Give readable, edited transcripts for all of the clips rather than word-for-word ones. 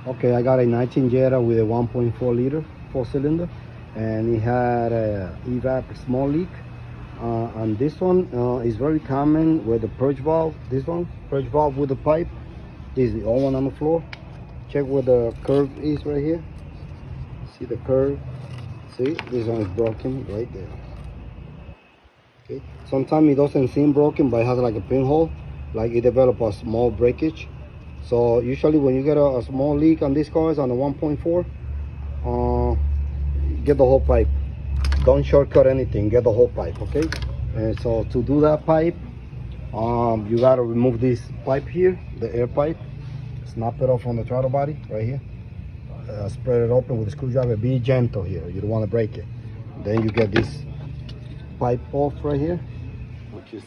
Okay, I got a 19 Jetta with a 1.4 liter 4-cylinder, and it had a evap small leak. And this one is very common with the purge valve. This one, purge valve with the pipe, this is the old one on the floor. Check where the curve is right here. See the curve? See, this one is broken right there. Okay, sometimes it doesn't seem broken, but it has like a pinhole, like it developed a small breakage. So usually when you get a small leak on these cars on the 1.4, get the whole pipe. Don't shortcut anything, get the whole pipe, okay? And so to do that pipe, you gotta remove this pipe here, the air pipe. Snap it off from the throttle body right here. Spread it open with a screwdriver. Be gentle here, you don't want to break it. Then you get this pipe off right here, which is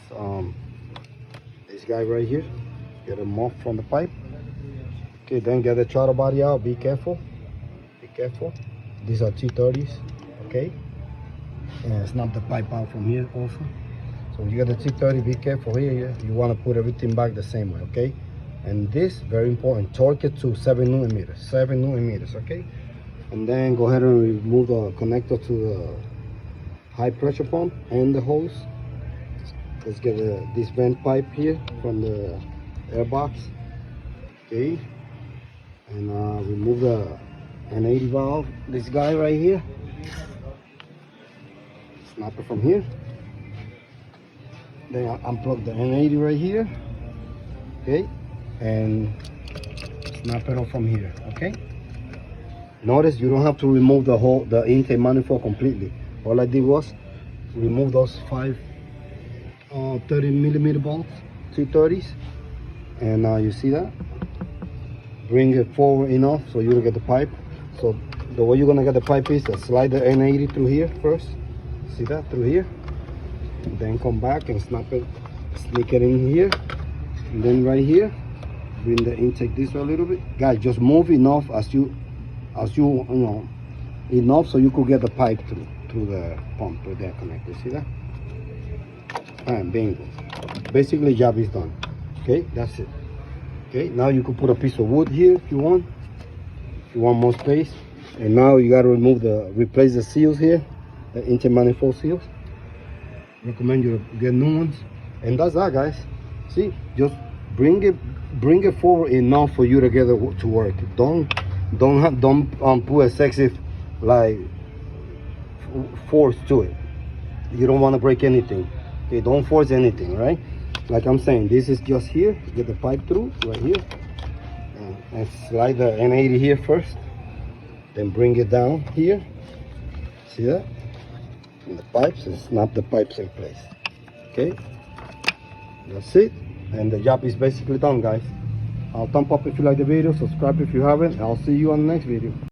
this guy right here. Get him off from the pipe. Okay, then get the throttle body out. Be careful, be careful. These are T30s, okay? And snap the pipe out from here also. So when you get the T30, be careful here. You want to put everything back the same way, okay? And this, very important, torque it to 7 millimeters, 7 millimeters, okay? And then go ahead and remove the connector to the high pressure pump and the hose. Let's get this vent pipe here from the air box, okay? And remove the N80 valve, this guy right here. Snap it from here. Then I unplug the N80 right here, okay? And snap it off from here, okay? Notice you don't have to remove the intake manifold completely. All I did was remove those 5 30 millimeter bolts, T30s, and you see that? Bring it forward enough so you don't get the pipe. So the way you're gonna get the pipe is to slide the N80 through here first. See that? Through here. And then come back and snap it, sneak it in here. And then right here, bring the intake this way a little bit. Guys, just move enough as you know, enough so you could get the pipe through the pump with that connector. See that? And bingo. Basically, job is done. Okay, that's it. Okay, now you could put a piece of wood here if you want more space. And now you got to replace the seals here, the intake manifold seals. Recommend you get new ones. And that's that, guys. See, just bring it forward enough for you to get it to work. Don't put a sexy like force to it. You don't want to break anything. Okay, don't force anything, right? Like I'm saying, this is just here. Get the pipe through right here, and slide the N80 here first. Then bring it down here. See that? And the pipes, and snap the pipes in place. Okay, that's it. And the job is basically done, guys. I'll thumb up if you like the video, subscribe if you haven't. I'll see you on the next video.